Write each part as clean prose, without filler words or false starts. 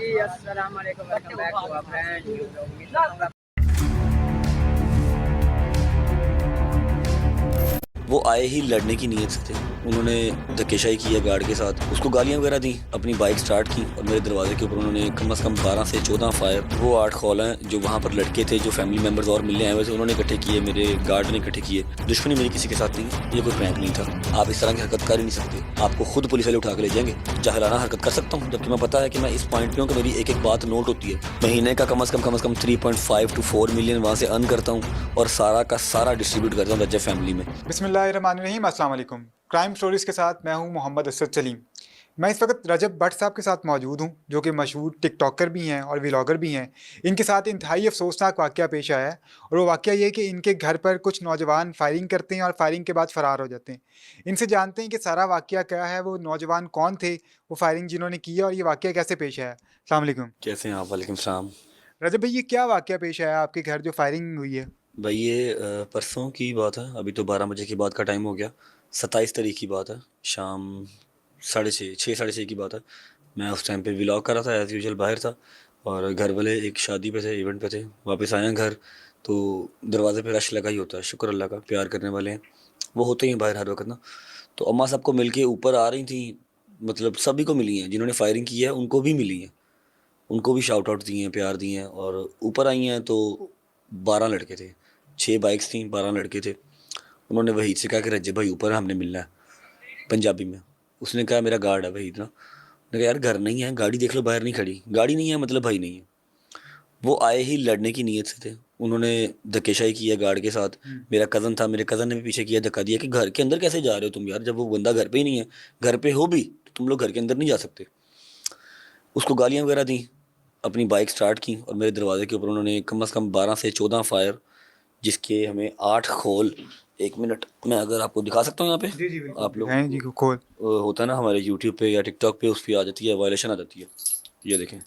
जी अस्सलाम वालेकुम, welcome back to our brand new vlog. वो आए ही लड़ने की नीयत से थे। उन्होंने धक्केशाही की है गार्ड के साथ, उसको गालियां वगैरह दी, अपनी बाइक स्टार्ट की और मेरे दरवाजे के ऊपर उन्होंने कम से कम 12 से 14 फायर। वो 8 कॉल हैं जो वहाँ पर लड़के थे, जो फैमिली मेंबर्स और मिलने आए हुए थे, उन्होंने इकट्ठे किए, मेरे गार्ड ने इकट्ठे किए। दुश्मनी मेरी किसी के साथ नहीं है, ये कोई प्रैंक नहीं था। आप इस तरह की हरकत कर ही नहीं सकते, आपको खुद पुलिस वाले उठा के ले जाएंगे। जाहिलाना हरकत कर सकता हूँ, जबकि मैं पता है कि मैं इस पॉइंट पे हूँ कि मेरी एक एक बात नोट होती है। महीने का कम से कम 3.5 to 4 मिलियन वहाँ से अर्न करता हूँ और सारा का सारा डिस्ट्रीब्यूट करता हूँ रजब फैमिली में। बिस्मिल्लाहिर्रहमानिर्रहीम, अस्सलाम वालेकुम। क्राइम स्टोरीज़ के साथ मैं हूं मोहम्मद असद सलीम। मैं इस वक्त रजब भट्ट साहब के साथ मौजूद हूं, जो कि मशहूर टिकटॉकर भी हैं और व्लॉगर भी हैं। इनके साथ इंतहाई अफसोसनाक वाक़या पेश आया है और वो वाक़या ये है कि इनके घर पर कुछ नौजवान फायरिंग करते हैं और फायरिंग के बाद फ़रार हो जाते हैं। इनसे जानते हैं कि सारा वाक़या क्या है, वो नौजवान कौन थे, वो फायरिंग जिन्होंने की है और ये वाक़या कैसे पेश आया। अस्सलाम वालेकुम। कैसे हैं आप? वालेकुम सलाम। रजब भाई, ये क्या वाक़या पेश आया आपके घर जो फायरिंग हुई है? भाई ये परसों की बात है, अभी तो 12 बजे के बाद का टाइम हो गया। 27 तारीख की बात है, शाम 6:30 साढ़े 6 की बात है। मैं उस टाइम पे व्लॉग कर रहा था, एज़ यूजुअल बाहर था और घर वाले एक शादी पे थे, इवेंट पे थे। वापस आए हैं घर तो दरवाजे पे रश लगा ही होता है। शुक्र अल्लाह का, प्यार करने वाले हैं, वो होते ही हैं बाहर हर वक्त ना। तो अम्मा सबको मिल के ऊपर आ रही थी, मतलब सभी को मिली हैं, जिन्होंने फायरिंग की है उनको भी मिली हैं, उनको भी शाउट आउट दिए हैं, प्यार दिए हैं। और ऊपर आई हैं तो 12 लड़के थे, 6 बाइक्स थी, 12 लड़के थे। उन्होंने वहीद से कहा कि रज्जे भाई ऊपर है, हमने मिलना है, पंजाबी में। उसने कहा मेरा गार्ड है वहीद ना। मैंने कहा यार घर नहीं है, गाड़ी देख लो बाहर नहीं खड़ी, गाड़ी नहीं है मतलब भाई नहीं है। वो आए ही लड़ने की नीयत से थे। उन्होंने धक्केशाही की है गार्ड के साथ। मेरा कज़न था, मेरे कज़न ने भी पीछे किया, धक्का दिया कि घर के अंदर कैसे जा रहे हो तुम यार, जब वो बंदा घर पे ही नहीं है। घर पे हो भी तो तुम लोग घर के अंदर नहीं जा सकते। उसको गालियां वगैरह दी, अपनी बाइक स्टार्ट की और मेरे दरवाजे के ऊपर उन्होंने कम से कम 12 से 14 फायर, जिसके हमें 8 खोल। एक मिनट, मैं अगर आपको दिखा सकता हूँ यहाँ पे, जी जी, बिल्कुल आप लोगों दिखाएं जी, को खोल। होता है ना हमारे यूट्यूब पे या टिकटॉक पे, उस पर आ जाती है, वायलेशन आ जाती है। ये देखें,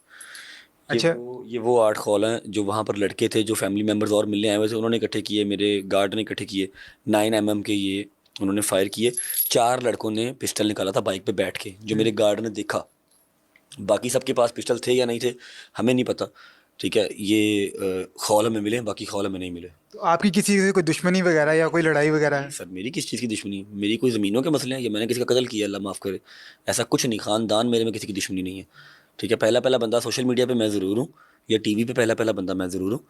अच्छा। ये वो 8 कॉल हैं जो वहाँ पर लड़के थे, जो फैमिली मेम्बर्स और मिलने आए हुए थे, उन्होंने इकट्ठे किए, मेरे गार्ड ने इकट्ठे किए। 9 mm के ये उन्होंने फायर किए। 4 लड़कों ने पिस्टल निकाला था बाइक पे बैठ के, जो मेरे गार्ड ने देखा। बाकी सबके पास पिस्टल थे या नहीं थे हमें नहीं पता, ठीक है। ये खौल हमें मिले, बाकी खौल हमें नहीं मिले। तो आपकी किसी से कोई दुश्मनी वगैरह या कोई लड़ाई वगैरह नहीं है? सर, मेरी किस चीज़ की दुश्मनी? मेरी कोई ज़मीनों के मसले हैं या मैंने किसी का कत्ल किया, अल्लाह माफ़ करे। ऐसा कुछ नहीं, ख़ानदान मेरे में किसी की दुश्मनी नहीं है, ठीक है। पहला पहला बंदा सोशल मीडिया पे मैं ज़रूर हूँ, या टीवी पे पहला पहला बंदा मैं ज़रूर हूँ।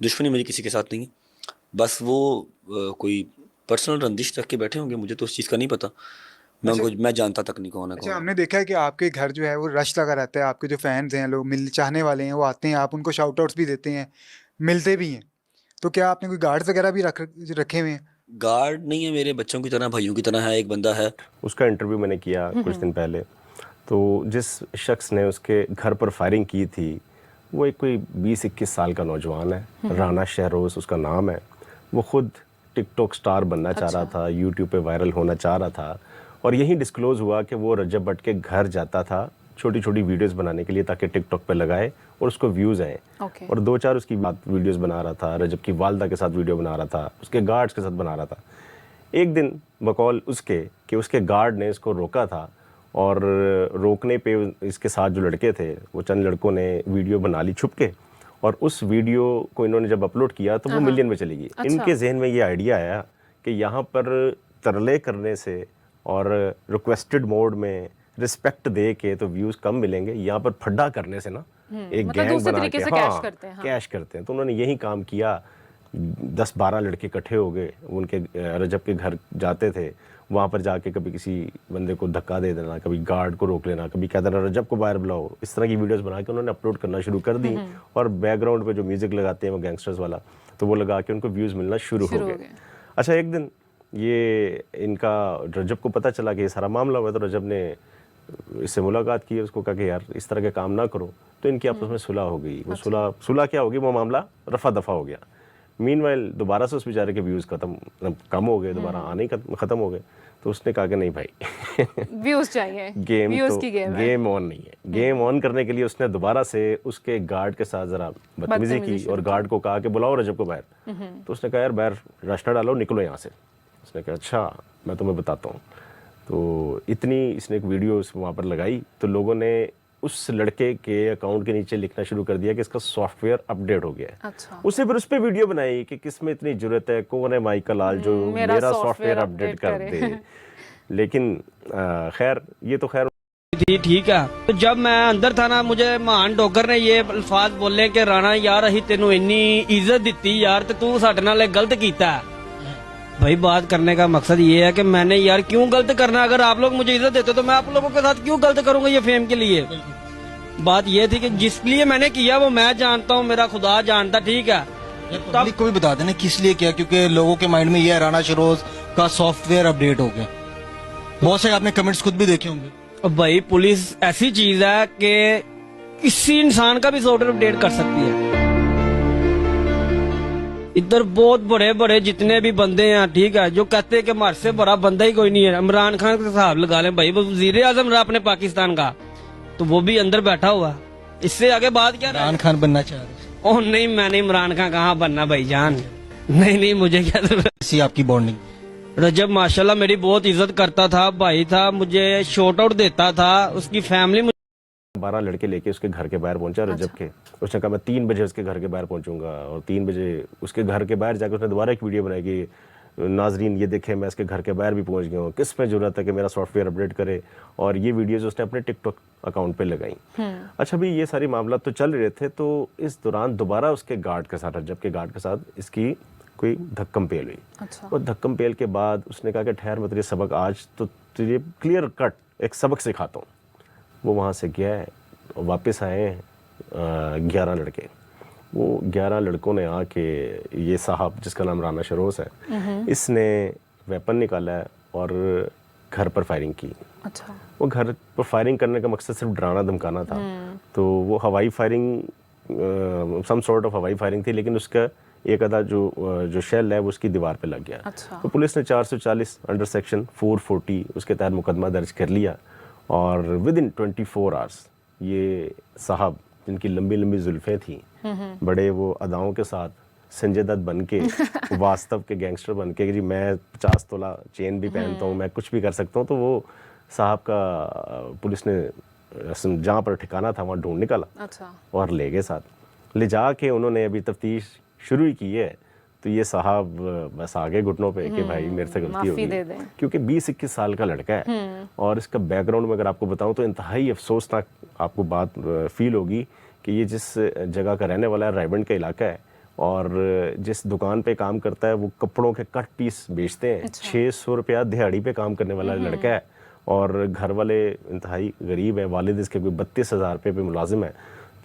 दुश्मनी मेरी किसी के साथ नहीं है। बस वो कोई पर्सनल रंजिश रख के बैठे होंगे, मुझे तो उस चीज़ का नहीं पता। अच्छा। मैं जानता तक नहीं कौन है अच्छा, कौन नहीं। हमने देखा है कि आपके घर जो है वो रश लगा रहता है, आपके जो फैंस हैं, लोग मिल चाहने वाले हैं, वो आते हैं, आप उनको शाउट आउट्स भी देते हैं, मिलते भी हैं। तो क्या आपने कोई गार्ड्स वगैरह भी रखे हुए हैं? गार्ड नहीं है, मेरे बच्चों की तरह, भाइयों की तरह है। एक बंदा है, उसका इंटरव्यू मैंने किया कुछ दिन पहले। तो जिस शख्स ने उसके घर पर फायरिंग की थी, वो एक कोई 20-21 साल का नौजवान है। राना शहरोज़ उसका नाम है। वो ख़ुद टिकटॉक स्टार बनना चाह रहा था, यूट्यूब पे वायरल होना चाह रहा था। और यही डिस्क्लोज़ हुआ कि वो रजब भट्ट के घर जाता था छोटी छोटी वीडियोज़ बनाने के लिए, ताकि टिकटॉक पे लगाए और उसको व्यूज़ आए। और 2-4 उसकी बात वीडियोज़ बना रहा था, रजब की वालदा के साथ वीडियो बना रहा था, उसके गार्ड्स के साथ बना रहा था। एक दिन बकौल उसके कि उसके गार्ड ने इसको रोका था, और रोकने पे इसके साथ जो लड़के थे, वो चंद लड़कों ने वीडियो बना ली छुप के, और उस वीडियो को इन्होंने जब अपलोड किया तो वो मिलियन में चली गई। इनके जहन में ये आइडिया आया कि यहाँ पर तरले करने से और रिक्वेस्टेड मोड में रिस्पेक्ट दे के तो व्यूज़ कम मिलेंगे, यहाँ पर फड्डा करने से ना एक मतलब गैंग दूसरे बना तरीके के से कैश करते हैं। तो उन्होंने यही काम किया। 10-12 लड़के इकट्ठे हो गए, उनके रजब के घर जाते थे। वहाँ पर जाके कभी किसी बंदे को धक्का दे देना, कभी गार्ड को रोक लेना, कभी कह देना रजब को बाहर बुलाओ। इस तरह की वीडियोस बना के उन्होंने अपलोड करना शुरू कर दी। और बैकग्राउंड पे जो म्यूज़िक लगाते हैं वो गैंगस्टर्स वाला, तो वो लगा के उनको व्यूज़ मिलना शुरू हो गए। अच्छा, एक दिन ये इनका रजब को पता चला कि ये सारा मामला हुआ, तो रजब ने इससे मुलाकात की, उसको कहा कि यार इस तरह के काम ना करो। तो इनकी आपस में सुलह हो गई। वो सुलह क्या होगी, वो मामला रफा दफा हो गया। मीनवाइल दोबारा से उस बेचारे के व्यूज़ कम हो गए, दोबारा आने ही ख़त्म हो गए। तो उसने कहा कि नहीं भाई व्यूज चाहिए, गेम व्यूज तो की गेम गेम ऑन नहीं है। गेम ऑन करने के लिए उसने दोबारा से उसके गार्ड के साथ ज़रा बदतमीजी की और गार्ड को कहा कि बुलाओ रजब को बाहर। तो उसने कहा यार बाहर रास्ता डालो, निकलो यहाँ से। उसने कहा अच्छा मैं तुम्हें बताता हूँ। तो इतनी इसने एक वीडियो वहाँ पर लगाई, तो लोगों ने उस लड़के के अकाउंट के नीचे लिखना शुरू कर दिया कि इसका सॉफ्टवेयर अपडेट हो गया है। अच्छा। उसने फिर उस पर वीडियो बनाई कि किस में इतनी जरूरत है, कौन है माइकल लाल जो मेरा सॉफ्टवेयर अपडेट कर दे। लेकिन खैर ये तो खैर थी, ठीक है। तो जब मैं अंदर था ना, मुझे महान डॉगर ने ये अल्फाज बोले कि राणा यार अही तेनू इन्नी इज्जत दी यार, ते तू साडे नाल गलत कीता है। भाई बात करने का मकसद ये है कि मैंने यार क्यों गलत करना, अगर आप लोग मुझे इज्जत देते तो मैं आप लोगों के साथ क्यों गलत करूंगा ये फेम के लिए। बात ये थी कि जिस लिए मैंने किया वो मैं जानता हूँ, मेरा खुदा जानता, ठीक है। पब्लिक को भी बता देना किस लिए किया, क्योंकि लोगों के माइंड में ये है राणा शरोज का सॉफ्टवेयर अपडेट हो गया। बहुत से आपने कमेंट्स खुद भी देखे होंगे। अब भाई पुलिस ऐसी चीज है कि किसी इंसान का भी सॉफ्टवेयर अपडेट कर सकती है। इधर बहुत बड़े बड़े जितने भी बंदे हैं, ठीक है, जो कहते हैं कि हमारे से बड़ा बंदा ही कोई नहीं है। इमरान खान का हिसाब लगा लें भाई, वो वजीर आजम रहा अपने पाकिस्तान का, तो वो भी अंदर बैठा हुआ। इससे आगे बात क्या, इमरान खान बनना चाह रहे? ओह नहीं, मैंने इमरान खान कहाँ बनना भाईजान, नहीं मुझे क्या जरूरत। इसी आपकी बॉन्डिंग? रजब माशाल्लाह मेरी बहुत इज्जत करता था, भाई था, मुझे शॉर्ट आउट देता था, उसकी फैमिली 12 लड़के लेके उसके घर के बाहर पहुंचा रजब के। उसने कहा मैं 3 बजे उसके घर के बाहर पहुंचूंगा, और 3 बजे उसके घर के बाहर जाकर उसने दोबारा एक वीडियो बनाई कि नाजरीन ये देखें मैं इसके घर के बाहर भी पहुंच गया हूँ, किस में जरूरत है कि मेरा सॉफ्टवेयर अपडेट करे। और ये वीडियोज उसने अपने टिकटॉक अकाउंट पे लगाई। अच्छा भी ये सारी मामला तो चल रहे थे, तो इस दौरान दोबारा उसके गार्ड के साथ, रजब के गार्ड के साथ इसकी कोई धक्कम पेल हुई। अच्छा। और धक्कम पेल के बाद उसने कहा कि ठहर मैं तुझे सबक, आज तो तुझे क्लियर कट एक सबक सिखाता हूँ। वो वहाँ से गया है, वापस आए 11 लड़के। वो 11 लड़कों ने आके ये साहब जिसका नाम राणा शरोज है, इसने वेपन निकाला है और घर पर फायरिंग की। अच्छा। वो घर पर फायरिंग करने का मकसद सिर्फ डराना धमकाना था। तो वो हवाई फायरिंग, सम सॉर्ट ऑफ हवाई फायरिंग थी, लेकिन उसका एक आधा जो शेल है वो उसकी दीवार पे लग गया। अच्छा। तो पुलिस ने 440 अंडर सेक्शन 440 उसके तहत मुकदमा दर्ज कर लिया। और विद इन 24 आवर्स ये साहब जिनकी लंबी लंबी जुल्फें थी, बड़े वो अदाओं के साथ संजय दत्त बन के वास्तव के गैंगस्टर बन के, जी मैं 50 तोला चेन भी पहनता हूँ, मैं कुछ भी कर सकता हूँ, तो वो साहब का पुलिस ने जहाँ पर ठिकाना था वहाँ ढूंढ निकाला। अच्छा। और ले गए साथ। ले जा के उन्होंने अभी तफ्तीश शुरू ही की है। तो ये साहब बस आगे घुटनों पे कि भाई मेरे से गलती हो गई, क्योंकि 20-21 साल का लड़का है। और इसका बैकग्राउंड में अगर आपको बताऊं तो इंतहाई अफसोसनाक आपको बात फील होगी कि ये जिस जगह का रहने वाला है, रायबंड का इलाका है, और जिस दुकान पे काम करता है वो कपड़ों के कट पीस बेचते हैं। 600 रुपया दिहाड़ी पे काम करने वाला लड़का है, और घर वाले इंतहाई गरीब है, वालिद इसके कोई 32,000 रुपये पे मुलाजिम है।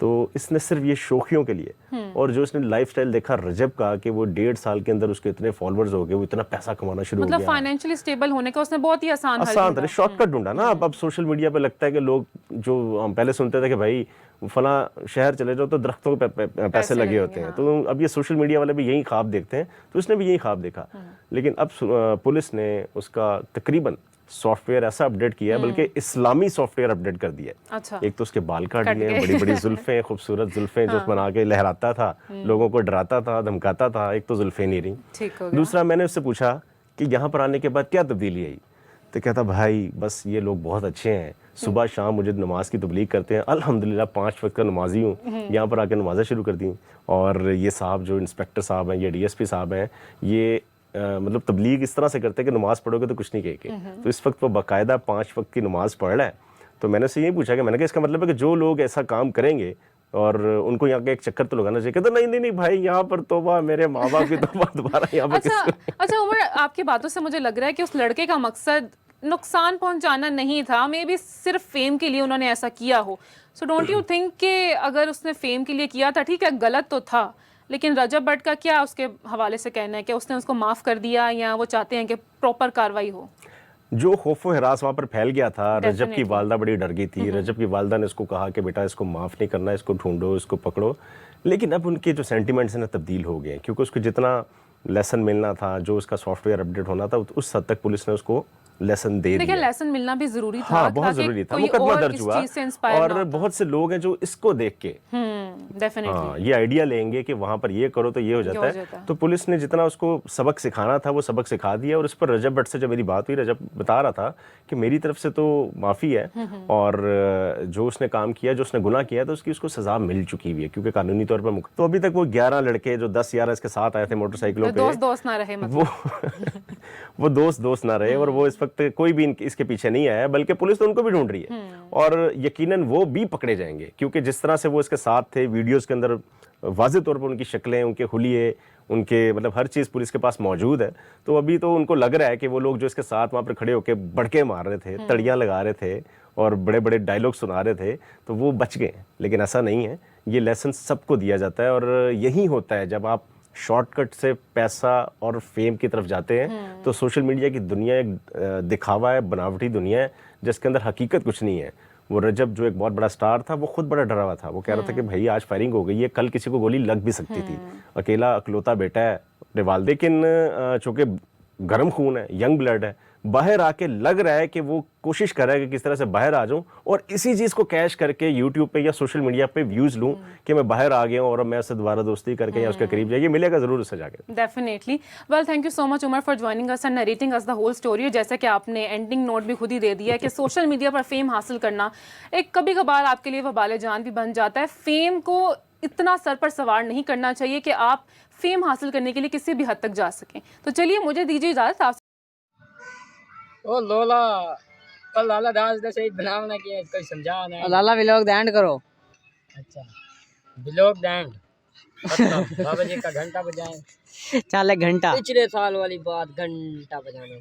तो इसने सिर्फ ये शौकियों के लिए, और जो इसने लाइफस्टाइल देखा रजब का कि वो 1.5 साल के अंदर उसके इतने फॉलोअर्स हो गए, वो इतना पैसा कमाना शुरू हो गया, मतलब फाइनेंशियली स्टेबल होने का उसने बहुत ही आसान शॉर्टकट ढूंढा ना। अब सोशल मीडिया पे लगता है कि लोग, जो हम पहले सुनते थे कि भाई फला शहर चले जाओ तो दरख्तों पे पैसे लगे होते हैं, तो अब ये सोशल मीडिया वाले भी यही ख्वाब देखते हैं, तो उसने भी यही ख्वाब देखा। लेकिन अब पुलिस ने उसका तकरीबन सॉफ्टवेयर ऐसा अपडेट किया है, बल्कि इस्लामी सॉफ्टवेयर अपडेट कर दिया है। अच्छा। एक तो उसके बाल काट दिए, बड़ी बड़ी जुल्फें, खूबसूरत जुल्फें जो बना के लहराता था, लोगों को डराता था, धमकाता था, एक तो जुल्फें नहीं रही। दूसरा मैंने उससे पूछा कि यहाँ पर आने के बाद क्या तब्दीली आई, तो कहता भाई बस ये लोग बहुत अच्छे हैं, सुबह शाम मुझे नमाज की तबलीग करते हैं, अल्हम्दुलिल्लाह 5 वक्त का नमाजी हूँ, यहाँ पर आकर नमाज़ें शुरू कर दी। और ये साहब जो इंस्पेक्टर साहब हैं, ये DSP साहब हैं, ये मतलब तबलीग इस तरह से करते हैं कि नमाज पढ़ोगे तो कुछ नहीं कहेंगे। तो इस वक्त वो बाकायदा 5 वक्त की नमाज पढ़ रहा है। तो मैंने उससे यही पूछा कि मैंने कहा इसका मतलब है कि जो लोग ऐसा काम करेंगे और उनको यहाँ का एक चक्कर तो लगाना चाहिए। कहते नहीं भाई यहाँ पर तोबा, मेरे माँ बाप की तोबा, दोबारा यहाँ पर। अच्छा उमर, आपकी बातों से मुझे लग रहा है कि उस लड़के का मकसद नुकसान पहुंचाना नहीं था, मे बी सिर्फ फेम के लिए उन्होंने ऐसा किया हो। सो डोंट यू थिंक कि अगर उसने फेम के लिए किया था, ठीक है गलत तो था, लेकिन रजब भट्ट का क्या उसके हवाले से कहना है कि उसने उसको माफ़ कर दिया, या वो चाहते हैं कि प्रॉपर कार्रवाई हो? जो खौफ व हिरास वहाँ पर फैल गया था, रजब की वालदा बड़ी डर गई थी। रजब की वालदा ने उसको कहा कि बेटा इसको माफ़ नहीं करना, इसको ढूंढो, इसको पकड़ो। लेकिन अब उनके जो सेंटिमेंट्स हैं ना तब्दील हो गए, क्योंकि उसको जितना लेसन मिलना था, जो उसका सॉफ्टवेयर अपडेट होना था, उस हद तक पुलिस ने उसको लेसन दे दिया। लेसन मिलना भी जरूरी था। हाँ, बहुत जरूरी था। मुकदमा दर्ज हुआ, और बहुत से लोग हैं जो इसको देख के डेफिनेटली हाँ, ये आइडिया लेंगे कि वहाँ पर ये करो तो ये हो जाता है। तो पुलिस ने जितना उसको सबक सिखाना था वो सबक सिखा दिया। और उस पर रजब भट्ट से जब मेरी बात हुई, रजब बता रहा था कि मेरी तरफ से तो माफ़ी है और जो उसने काम किया, जो उसने गुनाह किया, तो उसकी उसको सज़ा मिल चुकी हुई है, क्योंकि कानूनी तौर पर तो अभी तक वो 11 लड़के जो 10-11 इसके साथ आए थे मोटरसाइकिलों पे, दोस्त ना रहे मतलब। वो दोस्त ना रहे। और वो इस वक्त कोई भी इसके पीछे नहीं आया, बल्कि पुलिस तो उनको भी ढूंढ रही है और यकीनन वो भी पकड़े जाएंगे, क्योंकि जिस तरह से वो इसके साथ थे, वीडियोस के अंदर वाज़ेह तौर पर उनकी शक्लें, उनके हुलिये, उनके मतलब हर चीज़ पुलिस के पास मौजूद है। तो अभी तो उनको लग रहा है कि वो लोग जो इसके साथ वहाँ पर खड़े होकर बड़के मार रहे थे, तड़ियाँ लगा रहे थे और बड़े बड़े डायलॉग सुना रहे थे, तो वो बच गए। लेकिन ऐसा नहीं है, ये लेसन सबको दिया जाता है। और यही होता है जब आप शॉर्टकट से पैसा और फेम की तरफ जाते हैं, तो सोशल मीडिया की दुनिया एक दिखावा है, बनावटी दुनिया है, जिसके अंदर हकीकत कुछ नहीं है। वो रजब जो एक बहुत बड़ा स्टार था, वो खुद बड़ा डरा हुआ था। वो कह रहा था कि भाई आज फायरिंग हो गई है, कल किसी को गोली लग भी सकती थी। अकेला अकलौता बेटा है अपने वालिद, लेकिन चूंकि गर्म खून है, यंग ब्लड है, बाहर आके लग रहा है कि वो कोशिश कर रहा है कि किस तरह से बाहर आ जाऊं और इसी चीज़ को कैश करके यूट्यूब पे या सोशल मीडिया पे व्यूज़ लूं कि मैं बाहर आ गया हूं और मैं उससे दोबारा दोस्ती करके या उसके करीब जाइए, मिलेगा ज़रूर उससे जाके। Definitely. Well, thank you so much Umar for joining us and narrating us the whole story. जैसा कि आपने एंडिंग नोट भी खुद ही दे दिया है कि सोशल मीडिया पर फेम हासिल करना एक कभी कभार आपके लिए वबाल जान भी बन जाता है। फेम को इतना सर पर सवार नहीं करना चाहिए कि आप फेम हासिल करने के लिए किसी भी हद तक जा सकें। तो चलिए, मुझे दीजिए इजाज़त। आप ओ लोला कल लाला दास दे सही बनावना किया, कोई समझा ना लाला व्लॉग दैंड करो। अच्छा ब्लॉग बैंड बाबा जी का घंटा बजाएं, चल एक घंटा पिछले साल वाली बात, घंटा बजाना।